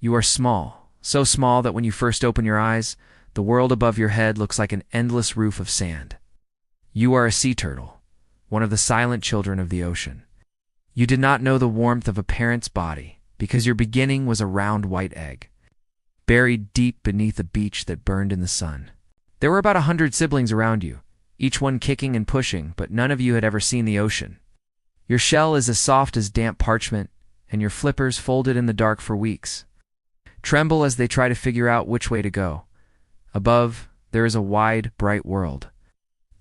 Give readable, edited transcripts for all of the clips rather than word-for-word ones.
You are small, so small that when you first open your eyes, the world above your head looks like an endless roof of sand. You are a sea turtle, one of the silent children of the ocean. You did not know the warmth of a parent's body because your beginning was a round white egg, buried deep beneath a beach that burned in the sun. There were about 100 siblings around you, each one kicking and pushing, but none of you had ever seen the ocean. Your shell is as soft as damp parchment, and your flippers folded in the dark for weeks tremble as they try to figure out which way to go. Above, there is a wide, bright world.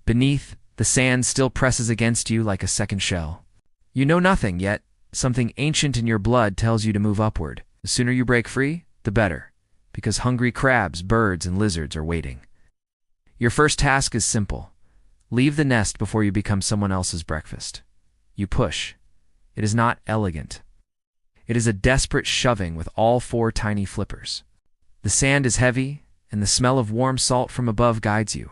Beneath, the sand still presses against you like a second shell. You know nothing, yet something ancient in your blood tells you to move upward. The sooner you break free, the better, because hungry crabs, birds, and lizards are waiting. Your first task is simple. Leave the nest before you become someone else's breakfast. You push. It is not elegant. It is a desperate shoving with all 4 tiny flippers. The sand is heavy, and the smell of warm salt from above guides you,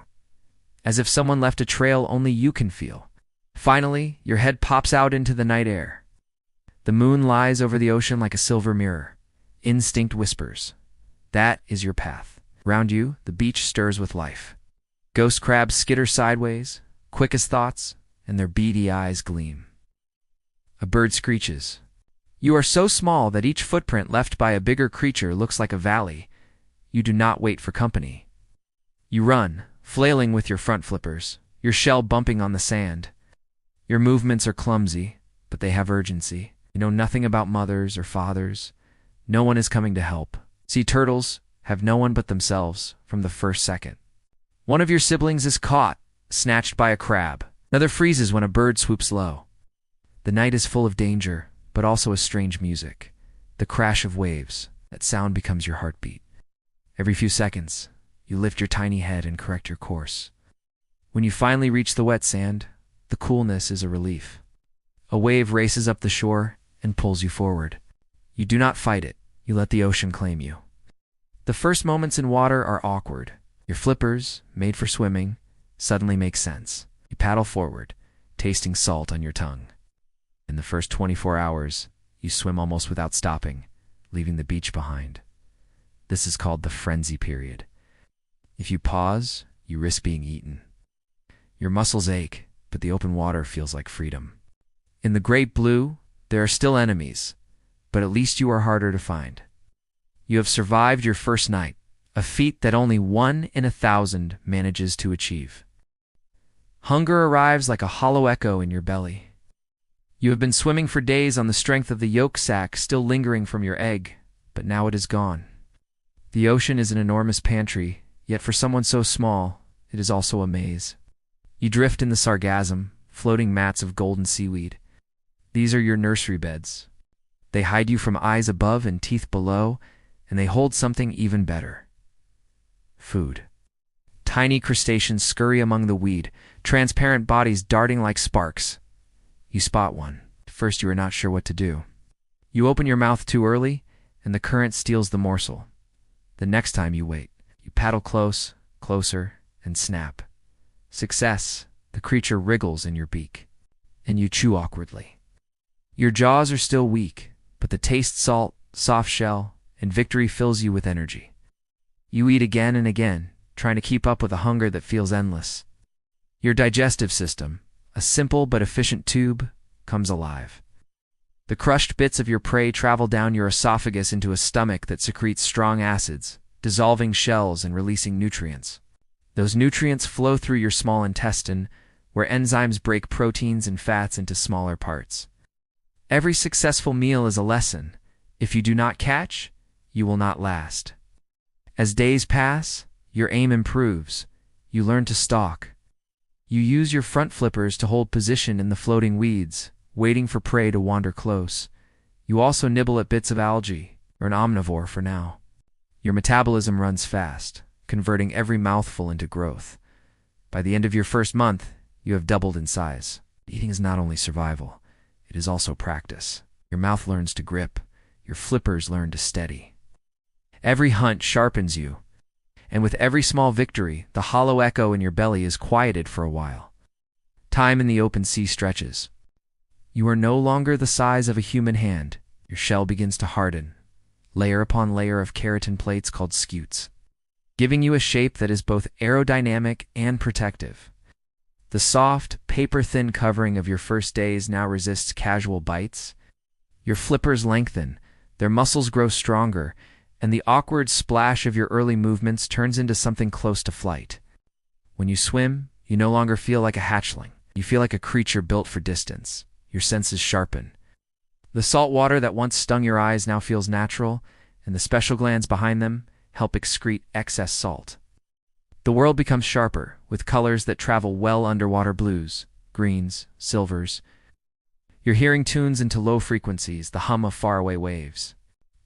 as if someone left a trail only you can feel. Finally, your head pops out into the night air. The moon lies over the ocean like a silver mirror. Instinct whispers. That is your path. Round you, the beach stirs with life. Ghost crabs skitter sideways, quick as thoughts, and their beady eyes gleam. A bird screeches. You are so small that each footprint left by a bigger creature looks like a valley. You do not wait for company. You run, flailing with your front flippers, your shell bumping on the sand. Your movements are clumsy, but they have urgency. You know nothing about mothers or fathers. No one is coming to help. Sea turtles have no one but themselves from the first second. One of your siblings is caught, snatched by a crab. Another freezes when a bird swoops low. The night is full of danger, but also a strange music. The crash of waves. That sound becomes your heartbeat. Every few seconds, you lift your tiny head and correct your course. When you finally reach the wet sand, the coolness is a relief. A wave races up the shore and pulls you forward. You do not fight it. You let the ocean claim you. The first moments in water are awkward. Your flippers, made for swimming, suddenly make sense. You paddle forward, tasting salt on your tongue. In the first 24 hours, you swim almost without stopping, leaving the beach behind. This is called the frenzy period. If you pause, you risk being eaten. Your muscles ache, but the open water feels like freedom. In the great blue, there are still enemies, but at least you are harder to find. You have survived your first night, a feat that only 1 in 1,000 manages to achieve. Hunger arrives like a hollow echo in your belly. You have been swimming for days on the strength of the yolk sac still lingering from your egg, but now it is gone. The ocean is an enormous pantry, yet for someone so small, it is also a maze. You drift in the sargassum, floating mats of golden seaweed. These are your nursery beds. They hide you from eyes above and teeth below, and they hold something even better. Food. Tiny crustaceans scurry among the weed, transparent bodies darting like sparks. You spot one. At first you are not sure what to do. You open your mouth too early, and the current steals the morsel. The next time you wait, you paddle close, closer, and snap. Success. The creature wriggles in your beak, and you chew awkwardly. Your jaws are still weak, but the taste salt, soft shell, and victory fills you with energy. You eat again and again, trying to keep up with a hunger that feels endless. Your digestive system, a simple but efficient tube, comes alive. The crushed bits of your prey travel down your esophagus into a stomach that secretes strong acids, dissolving shells and releasing nutrients. Those nutrients flow through your small intestine, where enzymes break proteins and fats into smaller parts. Every successful meal is a lesson. If you do not catch, you will not last. As days pass, your aim improves. You learn to stalk. You use your front flippers to hold position in the floating weeds, waiting for prey to wander close. You also nibble at bits of algae, or an omnivore for now. Your metabolism runs fast, converting every mouthful into growth. By the end of your first month, you have doubled in size. Eating is not only survival, it is also practice. Your mouth learns to grip, your flippers learn to steady. Every hunt sharpens you, and with every small victory, the hollow echo in your belly is quieted for a while. Time in the open sea stretches. You are no longer the size of a human hand. Your shell begins to harden, layer upon layer of keratin plates called scutes, giving you a shape that is both aerodynamic and protective. The soft, paper-thin covering of your first days now resists casual bites. Your flippers lengthen, their muscles grow stronger, and the awkward splash of your early movements turns into something close to flight. When you swim, you no longer feel like a hatchling. You feel like a creature built for distance. Your senses sharpen. The salt water that once stung your eyes now feels natural, and the special glands behind them help excrete excess salt. The world becomes sharper, with colors that travel well underwater: blues, greens, silvers. You're hearing tunes into low frequencies, the hum of faraway waves,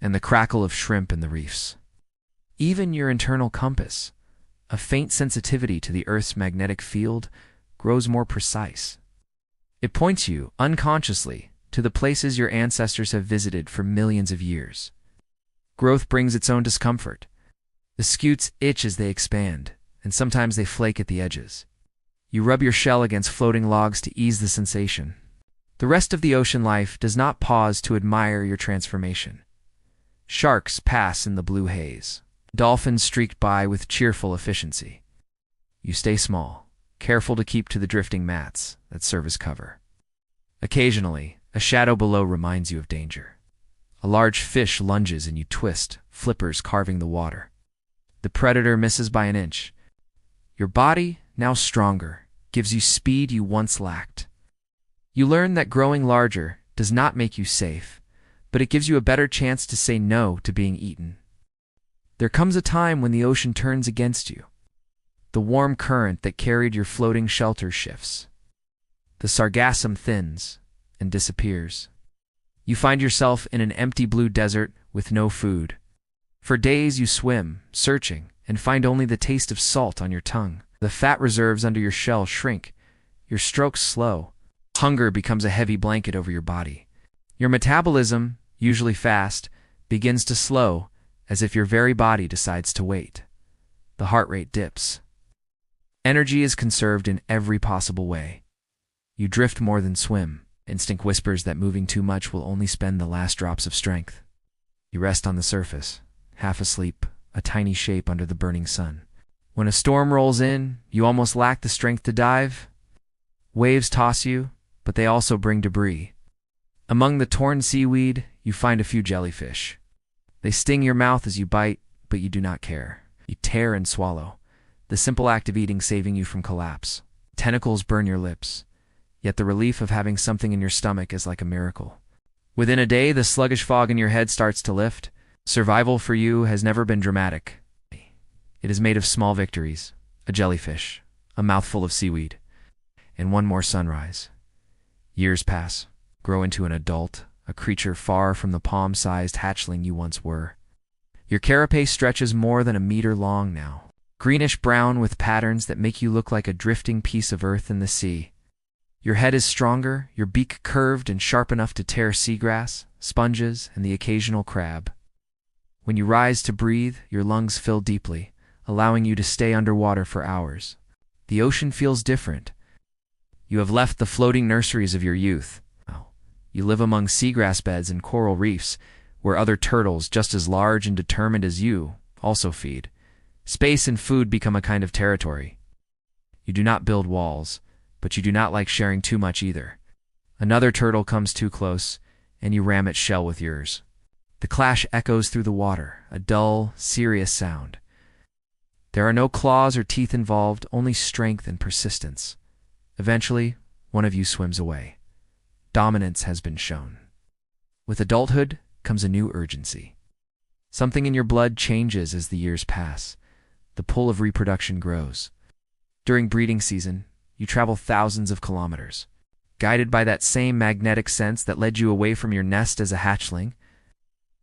and the crackle of shrimp in the reefs. Even your internal compass, a faint sensitivity to the Earth's magnetic field, grows more precise. It points you, unconsciously, to the places your ancestors have visited for millions of years. Growth brings its own discomfort. The scutes itch as they expand, and sometimes they flake at the edges. You rub your shell against floating logs to ease the sensation. The rest of the ocean life does not pause to admire your transformation. Sharks pass in the blue haze. Dolphins streak by with cheerful efficiency. You stay small, careful to keep to the drifting mats that serve as cover. Occasionally, a shadow below reminds you of danger. A large fish lunges and you twist, flippers carving the water. The predator misses by an inch. Your body, now stronger, gives you speed you once lacked. You learn that growing larger does not make you safe, but it gives you a better chance to say no to being eaten. There comes a time when the ocean turns against you. The warm current that carried your floating shelter shifts. The sargassum thins and disappears. You find yourself in an empty blue desert with no food. For days you swim, searching, and find only the taste of salt on your tongue. The fat reserves under your shell shrink. Your strokes slow. Hunger becomes a heavy blanket over your body. Your metabolism, usually fast, begins to slow, as if your very body decides to wait. The heart rate dips. Energy is conserved in every possible way. You drift more than swim. Instinct whispers that moving too much will only spend the last drops of strength. You rest on the surface, half asleep, a tiny shape under the burning sun. When a storm rolls in, you almost lack the strength to dive. Waves toss you, but they also bring debris. Among the torn seaweed, you find a few jellyfish. They sting your mouth as you bite, but you do not care. You tear and swallow, the simple act of eating saving you from collapse. Tentacles burn your lips, yet the relief of having something in your stomach is like a miracle. Within a day, the sluggish fog in your head starts to lift. Survival for you has never been dramatic. It is made of small victories: a jellyfish, a mouthful of seaweed, and one more sunrise. Years pass, grow into an adult, a creature far from the palm-sized hatchling you once were. Your carapace stretches more than a meter long now, greenish-brown with patterns that make you look like a drifting piece of earth in the sea. Your head is stronger, your beak curved and sharp enough to tear seagrass, sponges, and the occasional crab. When you rise to breathe, your lungs fill deeply, allowing you to stay underwater for hours. The ocean feels different. You have left the floating nurseries of your youth. You live among seagrass beds and coral reefs, where other turtles, just as large and determined as you, also feed. Space and food become a kind of territory. You do not build walls, but you do not like sharing too much either. Another turtle comes too close, and you ram its shell with yours. The clash echoes through the water, a dull, serious sound. There are no claws or teeth involved, only strength and persistence. Eventually, one of you swims away. Dominance has been shown. With adulthood comes a new urgency. Something in your blood changes as the years pass. The pull of reproduction grows. During breeding season, you travel thousands of kilometers. Guided by that same magnetic sense that led you away from your nest as a hatchling,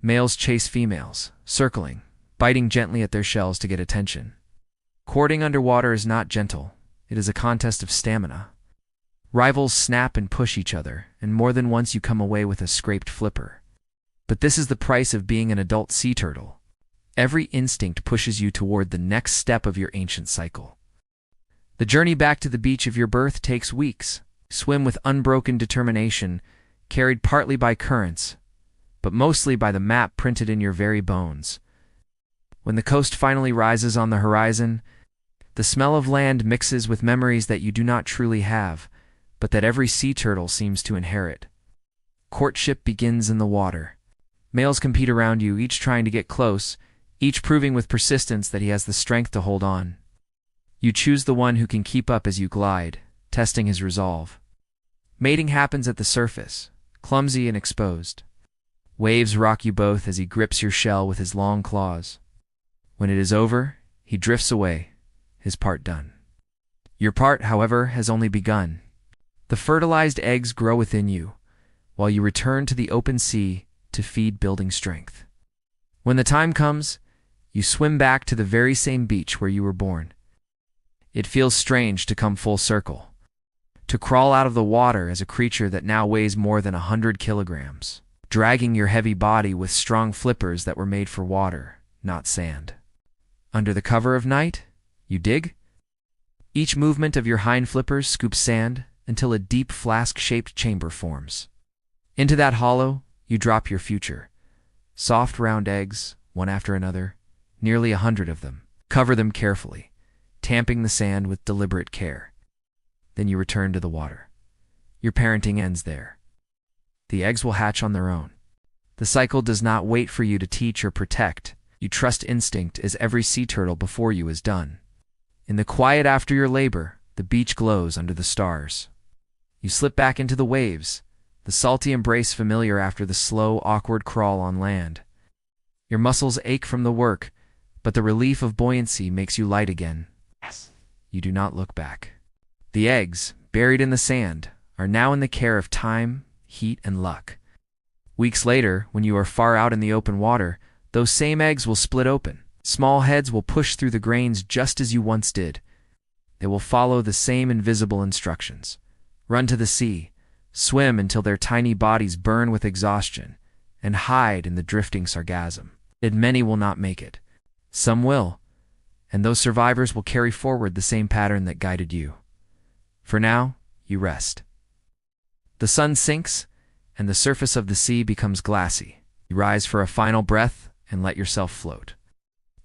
males chase females, circling, biting gently at their shells to get attention. Courting underwater is not gentle. It is a contest of stamina. Rivals snap and push each other, and more than once you come away with a scraped flipper. But this is the price of being an adult sea turtle. Every instinct pushes you toward the next step of your ancient cycle. The journey back to the beach of your birth takes weeks. Swim with unbroken determination, carried partly by currents, but mostly by the map printed in your very bones. When the coast finally rises on the horizon, the smell of land mixes with memories that you do not truly have, but that every sea turtle seems to inherit. Courtship begins in the water. Males compete around you, each trying to get close, each proving with persistence that he has the strength to hold on. You choose the one who can keep up as you glide, testing his resolve. Mating happens at the surface, clumsy and exposed. Waves rock you both as he grips your shell with his long claws. When it is over, he drifts away, his part done. Your part, however, has only begun. The fertilized eggs grow within you, while you return to the open sea to feed building strength. When the time comes, you swim back to the very same beach where you were born. It feels strange to come full circle, to crawl out of the water as a creature that now weighs more than 100 kilograms, dragging your heavy body with strong flippers that were made for water, not sand. Under the cover of night, you dig? Each movement of your hind flippers scoops sand until a deep flask-shaped chamber forms. Into that hollow, you drop your future. Soft round eggs, one after another, nearly 100 of them. Cover them carefully, tamping the sand with deliberate care. Then you return to the water. Your parenting ends there. The eggs will hatch on their own. The cycle does not wait for you to teach or protect. You trust instinct as every sea turtle before you is done. In the quiet after your labor, the beach glows under the stars. You slip back into the waves, the salty embrace familiar after the slow, awkward crawl on land. Your muscles ache from the work, but the relief of buoyancy makes you light again. You do not look back. The eggs, buried in the sand, are now in the care of time, heat, and luck. Weeks later, when you are far out in the open water, those same eggs will split open. Small heads will push through the grains just as you once did. They will follow the same invisible instructions. Run to the sea, swim until their tiny bodies burn with exhaustion, and hide in the drifting sargassum. Many will not make it. Some will, and those survivors will carry forward the same pattern that guided you. For now, you rest. The sun sinks, and the surface of the sea becomes glassy. You rise for a final breath and let yourself float.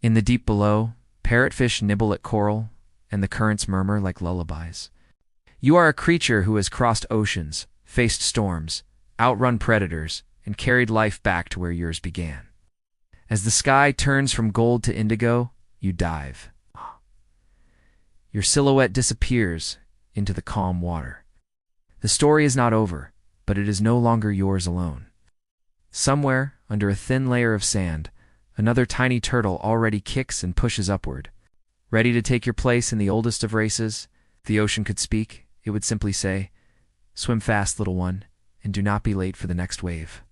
In the deep below, parrotfish nibble at coral, and the currents murmur like lullabies. You are a creature who has crossed oceans, faced storms, outrun predators, and carried life back to where yours began. As the sky turns from gold to indigo, you dive. Your silhouette disappears into the calm water. The story is not over, but it is no longer yours alone. Somewhere, under a thin layer of sand, another tiny turtle already kicks and pushes upward. Ready to take your place in the oldest of races? If the ocean could speak, it would simply say, "Swim fast, little one, and do not be late for the next wave."